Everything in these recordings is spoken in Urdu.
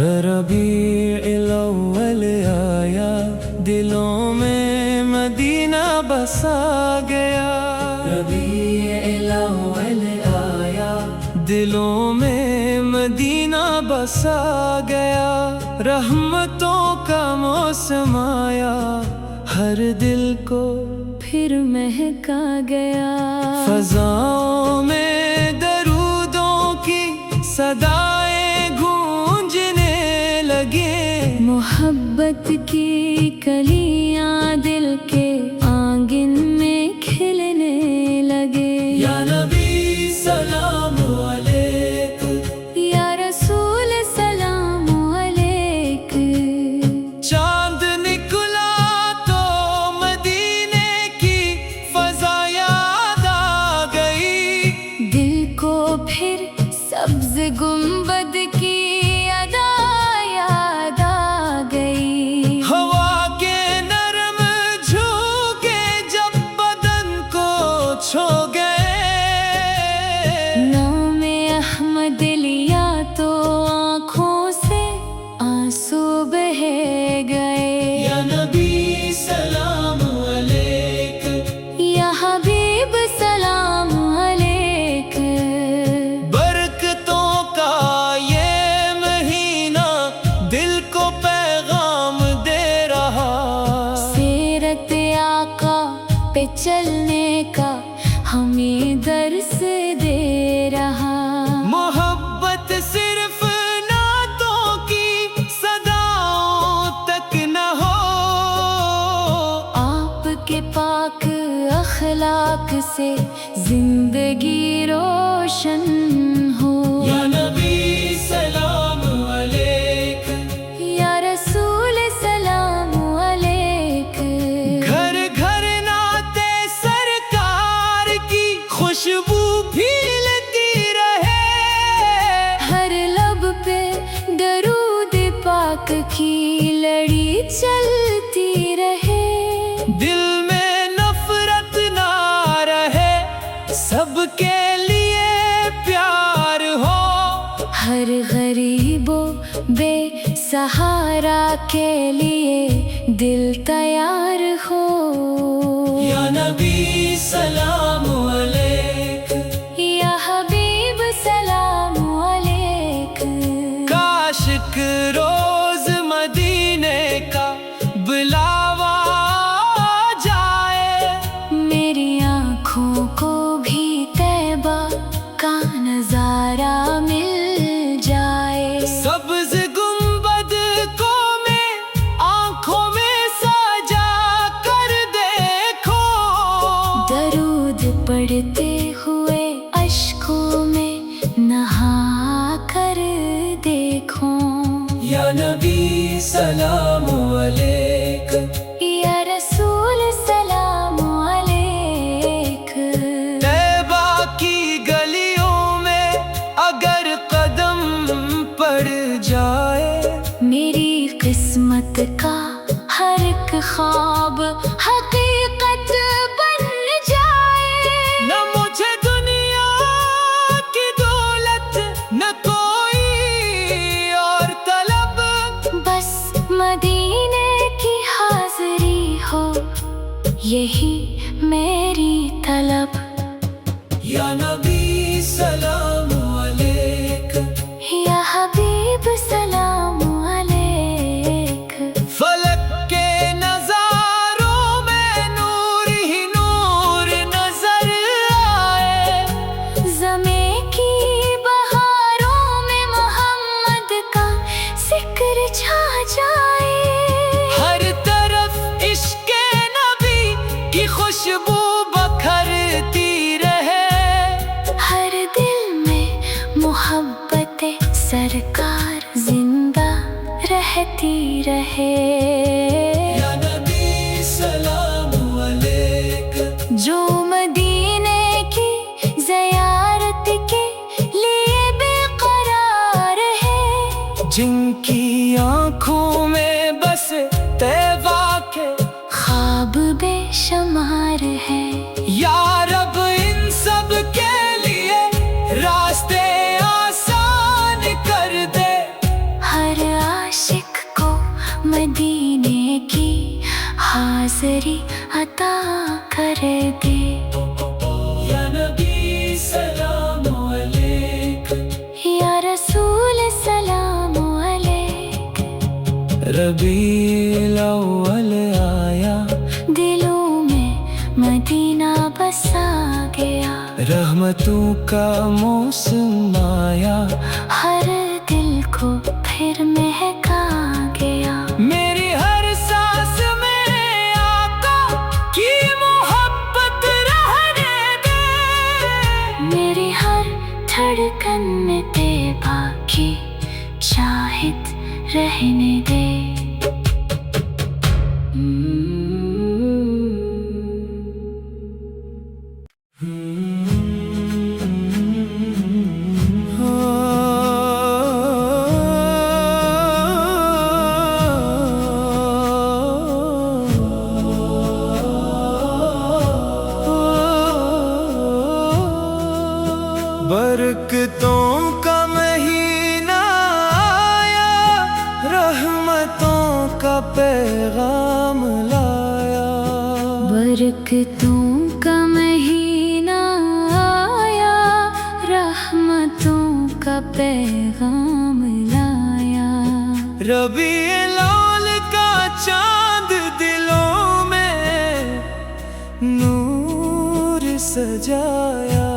ربیع الاول آیا، دلوں میں مدینہ بسا گیا۔ ربیع الاول آیا، دلوں میں مدینہ بسا گیا۔ رحمتوں کا موسم آیا، ہر دل کو پھر مہکا گیا۔ فضاؤں میں درودوں کی صدائیں گونجنے لگے۔ محبت کی کلیاں دل کے آنگن میں کھلنے لگے۔ یا نبی سلام علیک، یا رسول سلام علیک۔ چاند نکلا تو مدینے کی فضا یاد آ گئی۔ دل کو پھر سبز گنبد کی ادا یاد آ گئی۔ ہوا کے نرم جھونکے جب بدن کو چھو گئے۔ نام احمد لیا تو آنکھوں سے آنسو بہے گئے۔ یا نبی سلام علیک، یا حبیب سلام علیک۔ برکتوں کا یہ مہینہ دل کو پیغام دے رہا۔ سیرت آقا پہ چلنے کا ہمیں درس دے رہا۔ محبت صرف نعتوں کی صداؤں تک نہ ہو، آپ کے پاک اخلاق سے زندگی روشن ہو۔ یا نبی سلام علیک، یا رسول سلام علیک۔ گھر گھر نعتِ سرکار کی خوشبو پھیلتی رہے۔ ہر لب پہ درود پاک کی لڑی چلتی رہے۔ دل میں نفرت نہ رہے، سب کے لیے پیار ہو۔ ہر غریب و بے سہارا کے لیے دل تیار ہو۔ یا نبی سلام علیک، یا حبیب سلام علیک۔ کاش ایک روز مدینے کا بلاوا آ جائے۔ میری آنکھوں کو بھی طیبہ کا نظارہ مل جائے۔ سبز گنبد کو میں آنکھوں میں سجا کر دیکھو۔ درود پڑھتے ہوئے اشکوں میں نہا کر دیکھو۔ یا نبی سلام علیک، یا رسول سلام علیک۔ طیبہ کی گلیوں میں اگر قدم پڑ جائے۔ میری قسمت کا ہر ایک خواب حقیقت بن جائے۔ نہ مجھے دنیا کی دولت، نہ کوئی اور طلب، بس مدینے کی حاضری ہو، یہی میری طلب۔ یا نبی سلام علیک، یا حبیب سلام علیک۔ فلک کے نظاروں میں نور ہی نور نظر آئے۔ زمیں کی بہاروں میں محمد کا ذکر چھا جائے۔ ہر طرف عشق نبی کی خوشبو بکھرتی رہے۔ ہر دل میں محبت سرکار زندہ رہتی رہے۔ یا نبی سلام علیک، جو مدینے کی زیارت کے لیے بے قرار ہے، جن کی آنکھوں میں بس طیبہ کے خواب بے شمار ہے۔ یا رب ان سب کے لیے راستے آسان کر دے۔ ہر برابری عطا کر دے۔ یا نبی سلام علیک، یا رسول سلام علیک، ربیع الاول آیا، دلوں میں مدینہ بسا گیا، رحمتوں کا موسم آیا، ہر دل کو پھر مہکا گیا۔ میری ہر سانس میں آقا کی محبت رہنے دے، میری ہر دھڑکن میں طیبہ کی چاہت رہنے دے۔ برکتوں کا مہینہ آیا، رحمتوں کا پیغام لایا، برکتوں کا مہینہ آیا، رحمتوں کا پیغام لایا، ربیع الاول کا چاند دلوں میں نور سجایا،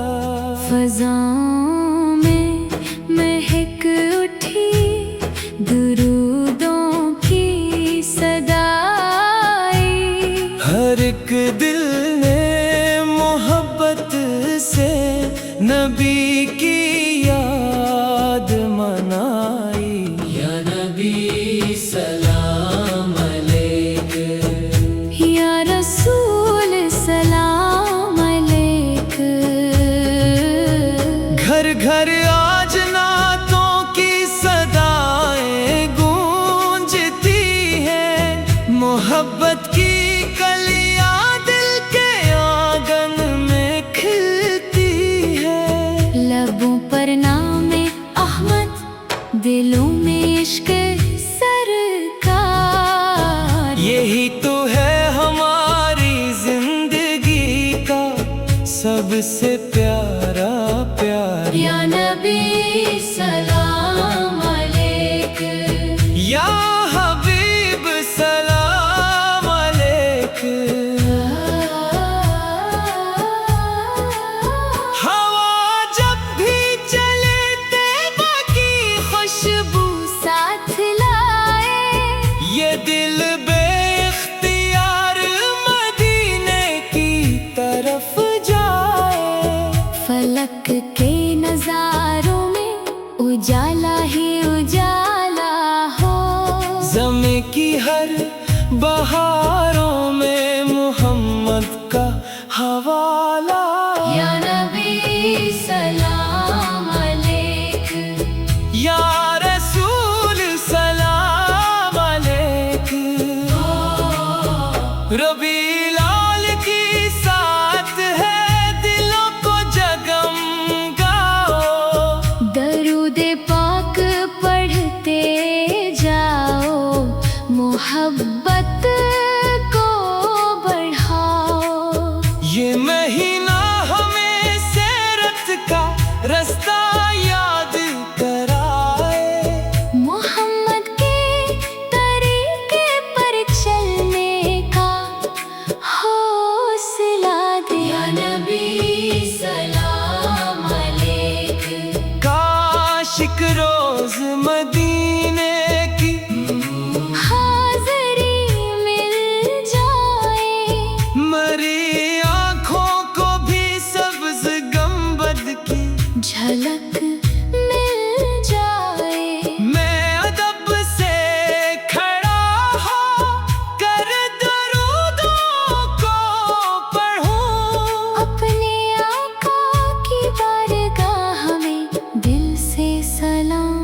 فضاؤں میں مہک اٹھی درودوں کی صدا آئی، ہر ایک دل نے محبت سے نبی کی یاد منائی۔ یا نبی سلام علیک، یا رسول سلام علیک، گھر گھر آج نعتوں کی صدائیں گونجتی ہیں، محبت کی کلیاں دل کے آنگن میں کھلتی ہے، لبوں پر نام احمد، دلوں میں عشق سرکار، یہی تو ہے ہماری زندگی کا سب سے پیارا پیار۔ یا نبی سلام علیک، یا حبیب سلام علیک، ہوا جب بھی چلے طیبہ کی خوشبو ساتھ لائے، یہ دل بے اختیار مدینے کی طرف جائے، فلک کے نظاروں میں اجالا ہی اجالا ہو، زمیں کی ہر بہاروں میں محمد کا حوالہ۔ یا نبی سلام علیک، یا رسول سلام علیک، ربیع الاول کی ساتھ ہے دلوں کو جگمگاؤ، درود پاک پڑھتے جاؤ، محبت کو بڑھاؤ، یہ مہینہ ہمیں سیرت کا رستہ یاد کرائے، محمد کے طریقے پر چلنے کا حوصلہ دے۔ یا نبی سلام علیک، کاش ایک روز مدینے کی حاضری مل جائے، مری آنکھوں کو بھی سبز گنبد کی جھلک مل جائے، میں ادب سے کھڑا ہو کر درودوں کو پڑھوں، اپنے آقا کی بارگاہ میں دل سے سلام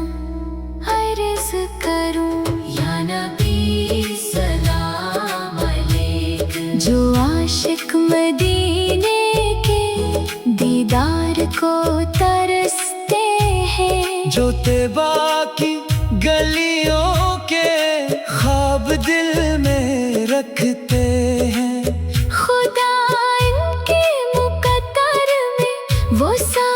عرض کروں۔ یا نبی سلام علیک، جو عاشق مدینے کے دیدار کو ترستے ہیں، جو طیبہ کی گلیوں کے خواب دل میں رکھتے ہیں،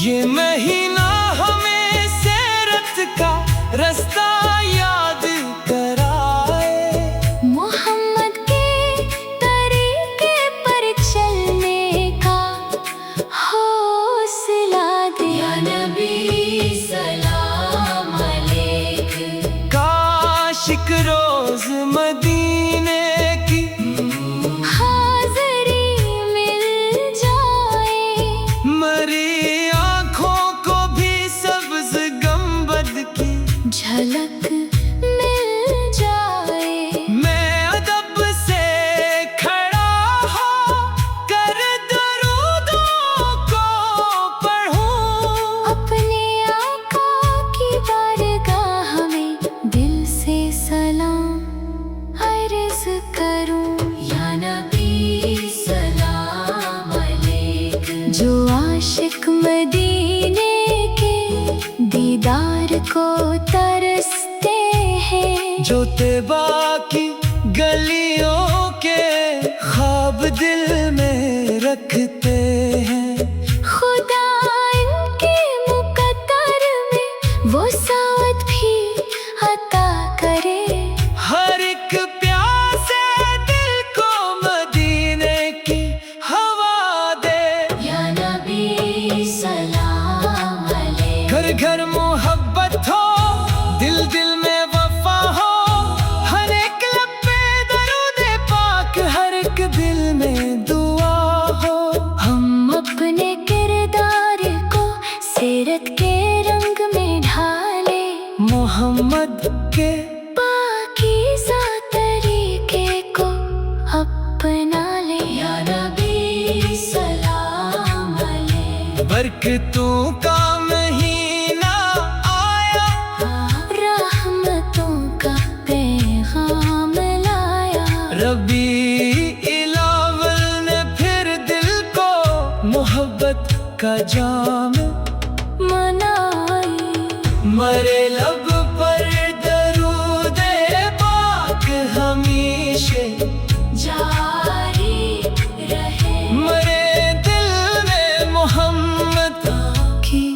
یہ مہینہ ہمیں سیرت کا رستہ یاد کرائے، محمد کے طریقے پر چلنے کا حوصلہ دے۔ یا نبی سلام علیک، کاش ایک روز مدینے کی حاضری مل جائے، مری آنکھوں کو بھی سبز گنبد کی جھلک مل جائے۔ میں ادب سے کھڑا ہو کر درودوں کو پڑھوں، اپنے آقا کی بارگاہ میں دل سے سلام عرض کروں۔ یا نبی سلام علیک، جو عاشق مدینے کے دیدار کو ترستے ہیں، جو طیبہ کی گلیوں کے خواب دل میں رکھتے ہیں، خدا ان کے مقدر میں وسعت بھی عطا کرے۔ ہر ایک پیاسے دل کو مدینے کی ہوا دے۔ یا نبی سلام علیک، گھر گھر محبت ہو، دل دل میں وفا ہو، ہر ایک لب پہ درود پاک، ہر ایک دل میں دعا ہو۔ ہم اپنے کردار کو سیرت کے رنگ میں ڈھالے، محمد کے پاکیزہ طریقے کو اپنا لے۔ یا نبی سلام علیک، برکتوں کا مہینہ آیا، رحمتوں کا پیغام لایا، ربیع الاول نے پھر دل کو محبت کا جام منائی۔ مرے لب پر درود پاک ہمیشہ جاری رہے، مرے دل میں محمد کی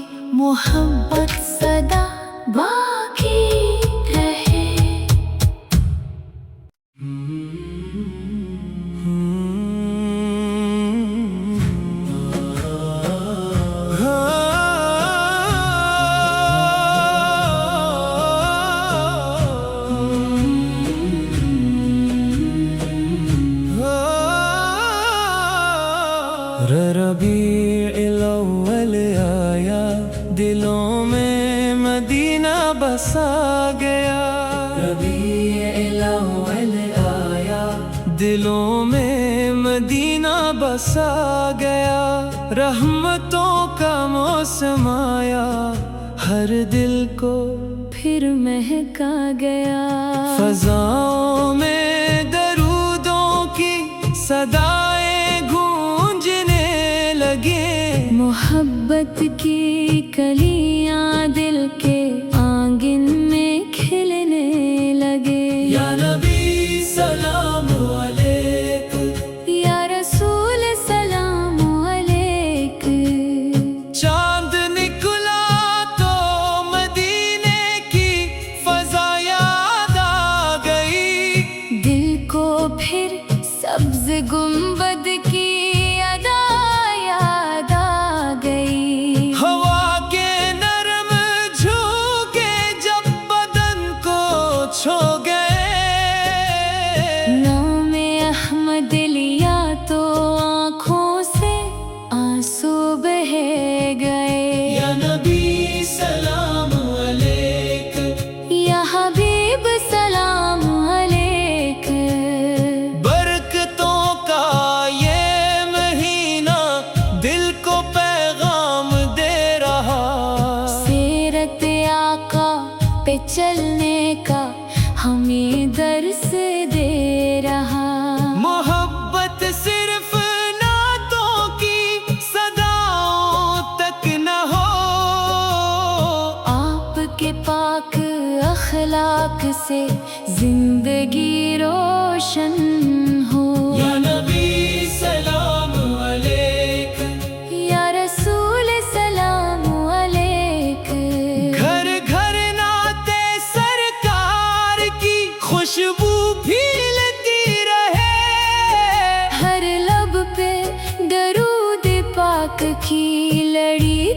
محبت صدا باقی رہے۔ ربیع الاول آیا، دلوں میں مدینہ بسا گیا، ربیع الاول آیا، دلوں میں مدینہ بسا گیا، رحمتوں کا موسم آیا، ہر دل کو پھر مہکا گیا، فضاؤں میں درودوں کی صدائیں گونجنے لگے، محبت کی کلیاں دل کے آنگن میں کھلنے لگے۔ یا نبی سلام علیک، یا رسول سلام علیک، چاند نکلا تو مدینے کی فضا یاد آ گئی، دل کو پھر سبز گنبد کی ادا یاد آ گئی، ہوا کے نرم جھونکے جب بدن کو چھو گئے، نام احمد لیا تو آنکھوں سے آنسو بہہ گئے۔ یا نبی سلام علیک، یا حبیب سلام علیک، برکتوں کا یہ مہینہ دل کو پیغام دے رہا، سیرت آقا پہ چلنے کا ہمیں درس دے رہا، محبت صرف نعتوں کی صداؤں تک نہ ہو، آپ کے پاک اخلاق سے زندگی روشن ہو۔ یا نبی سلام علیک، یا رسول سلام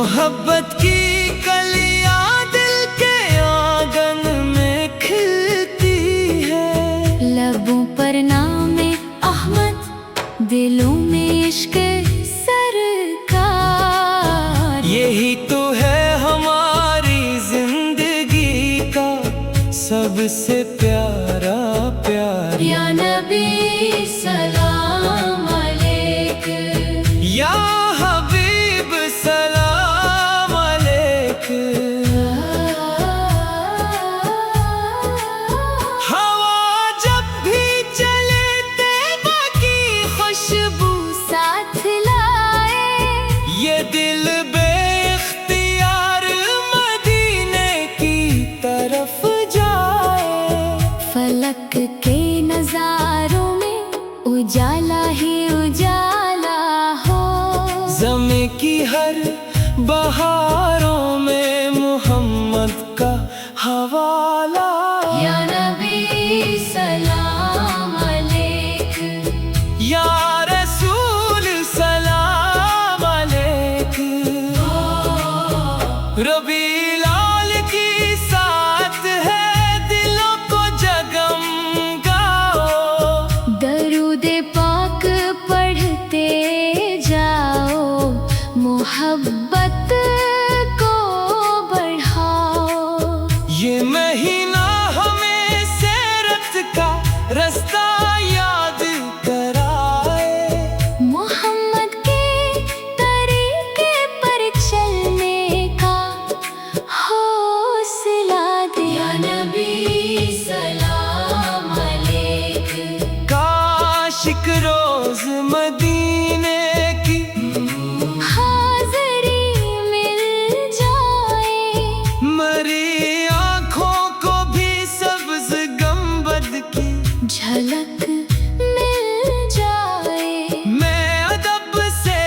محبت کی کلیاں دل کے آنگن میں کھلتی ہے، لبوں پر نام احمد، دلوں میں عشق سرکار، یہی تو ہے ہماری زندگی کا سب سے پیارا پیار۔ یا نبی سلام علیک، یا حبیب سلام علیک، ہوا جب بھی چلے طیبہ کی خوشبو ساتھ لائے، یہ دل بے اختیار مدینے کی طرف جائے، فلک کے نظاروں میں اجالا ہی اجالا ہو، زمیں کی ہر بہاروں میں محمد کا حوالہ۔ یا نبی سلام علیک، یا رسول سلام علیک، ربیع لال کی ساتھ ہے دلوں کو جگمگاؤ، درود پاک پڑھتے جاؤ، محبت کو بڑھاؤ، یہ مہینہ ہمیں سیرت کا رستہ یاد کرائے، محمد کے طریقے پر چلنے کا حوصلہ دے۔ یا نبی سلام علیک، کاش ایک روز مدینے کی حاضری مل جائے، مری آنکھوں کو بھی سبز گنبد کی جھلک مل جائے، میں ادب سے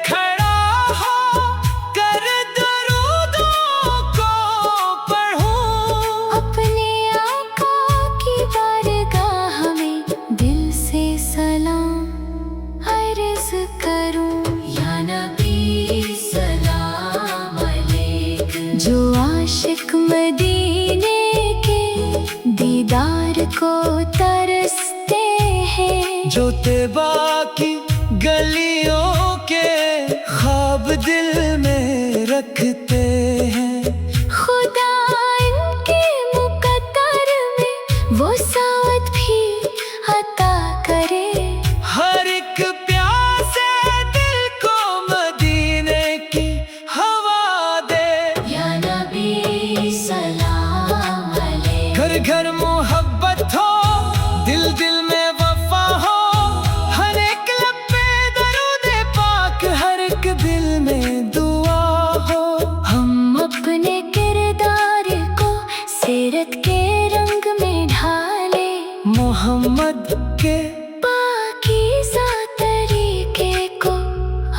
کھڑا ہو کر درودوں کو پڑھوں، اپنے آقا کی بارگاہ میں دل سے سلام عرض کروں۔ یا نبی سلام علیک، جو عاشق مدینے کے دیدار کو ترستے ہیں، جو طیبہ کی گلیوں کے خواب دل میں رکھتے ہیں، خدا ان کے مقدر میں وسعت بھی عطا کرے، ہر ایک پیاسے دل کو مدینے کی ہوا دے۔ یا نبی سلام علیک، گھر گھر محبت ہو، دل دل میں وفا ہو، ہر ایک لب پہ درود پاک، ہر ایک دل میں دعا ہو، ہم اپنے کردار کو سیرت کے رنگ میں ڈھالے، محمد کے پاکیزہ طریقے کو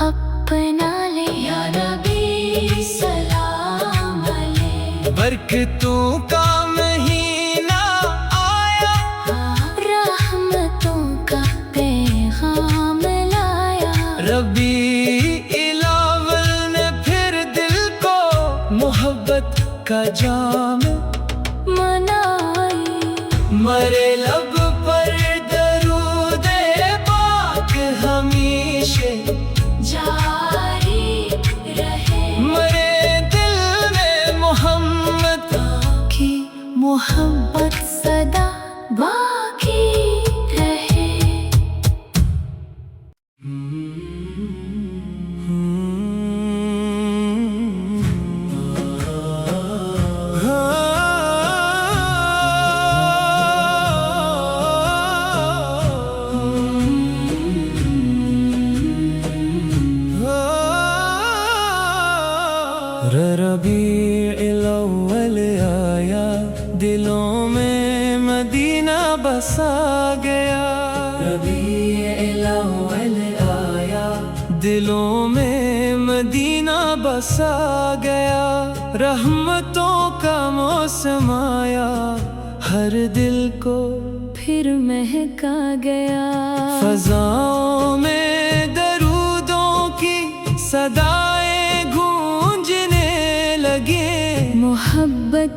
اپنا لے۔ یا نبی سلام علیک، برکتوں کا مہینہ آیا، رحمتوں کا پیغام لایا، ربیع الاول نے پھر دل کو محبت کا جام منائی، مرے لب پر درود پاک ہمیشہ جاری رہے، مرے دل میں محمد کی محبت سدا باقی رہے۔ ربیع الاول آیا، دلوں میں مدینہ بسا گیا، ربیع الاول آیا، دلوں میں مدینہ بسا گیا، رحمتوں کا موسم آیا، ہر دل کو پھر مہکا گیا، فضاؤں میں درودوں کی صدائیں گونج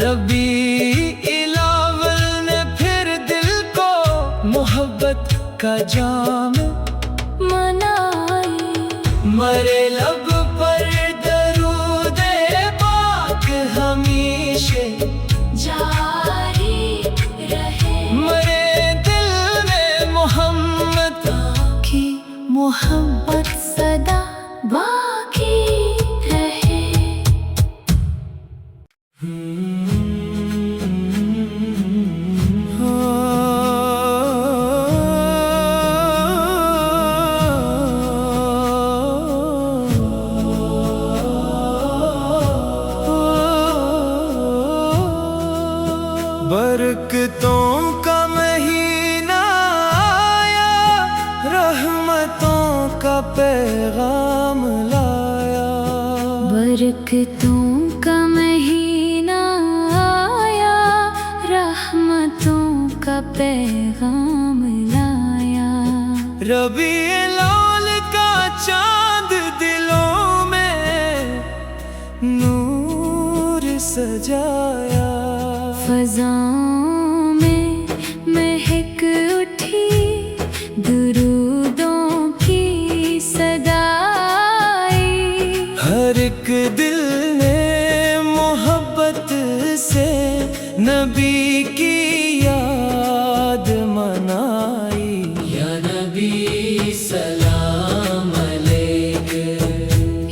ربیع الاول نے پھر دل کو محبت کا جام منائی، مرے لب پر درود پاک ہمیشہ جاری رہے، مرے دل میں محمد کی محبت سدا باقی رہے۔ برکتوں کا مہینہ آیا، رحمتوں کا پیغام لایا، برکتوں کا مہینہ آیا، رحمتوں کا پیغام لایا، ربیع الاول کا چاند دلوں میں نور سجایا، فضاؤں میں مہک اٹھی درودوں کی صدا آئی، ہر ایک دل نے محبت سے نبی کی یاد منائی، یا نبی سلام علیک،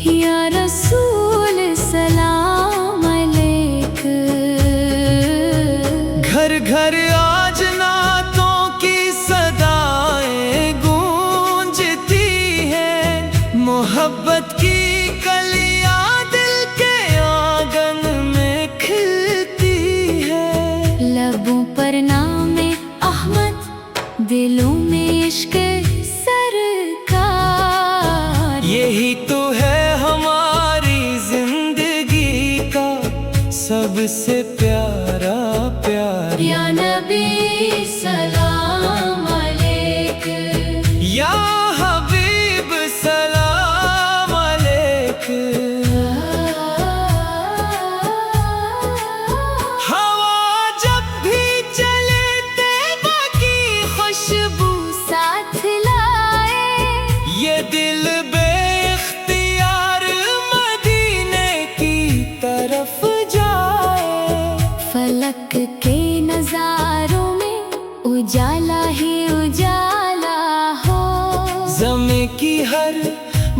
یا رسول سلام علیک، گھر گھر آج نعتوں کی صدائیں گونجتی ہیں، محبت کی کلیاں دل کے آنگن میں کھلتی ہے، لبوں پر نام احمد، دلوں میں عشق سرکار، یہی تو ہے ہماری زندگی کا سب سے پیارا پیار، یا نبی سلام علیک، یا حبیب سلام علیک، ہوا جب بھی چلے طیبہ کی خوشبو ساتھ لائے، یہ دل بے اختیار مدینے کی طرف جائے، فلک کے نظاروں میں اجالا ہی اجالا ہو، زمیں کی ہر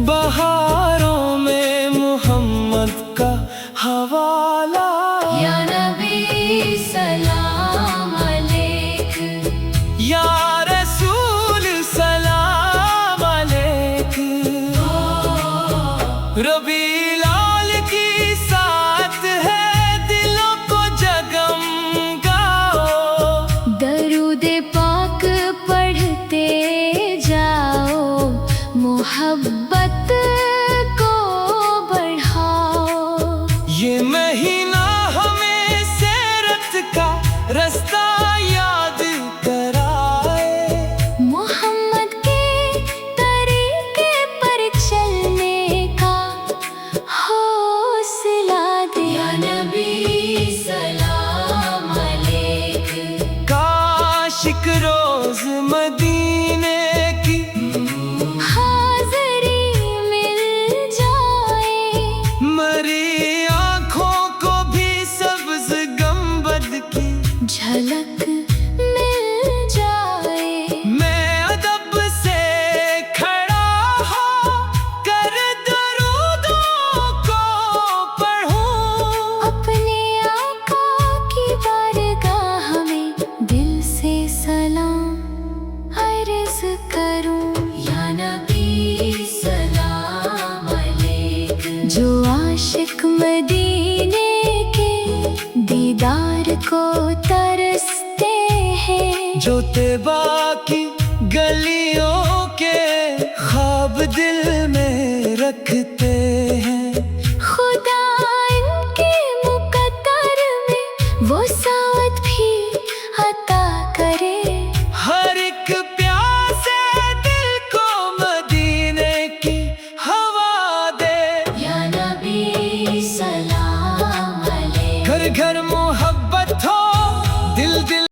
بہاروں میں محمد کا حوالہ، یا نبی سلام علیک، یا رسول سلام علیک، ربیع الاول کی ساتھ ہے دلوں کو جگمگاؤ، درود پاک پڑھتے جاؤ، محبت کو بڑھاؤ، یہ مہینہ ہمیں سیرت کا رستہ یاد کرائے، محمد کے طریقے پر چلنے کا حوصلہ دے، یا نبی سلام علیک، کاش ایک روز مدینے کی حاضری مل جائے، مری آنکھوں کو بھی سبز گنبد کی جھلک مل جائے، میں ادب سے کھڑا ہو کر درودوں کو پڑھوں، اپنے آقا کی بارگاہ میں دل سے سلام عرض کروں، یا نبی سلام علیک، جو عاشق مدینے کے دیدار کو ترستے ہیں، جو طیبہ کی گلیوں کے خواب دل میں رکھتے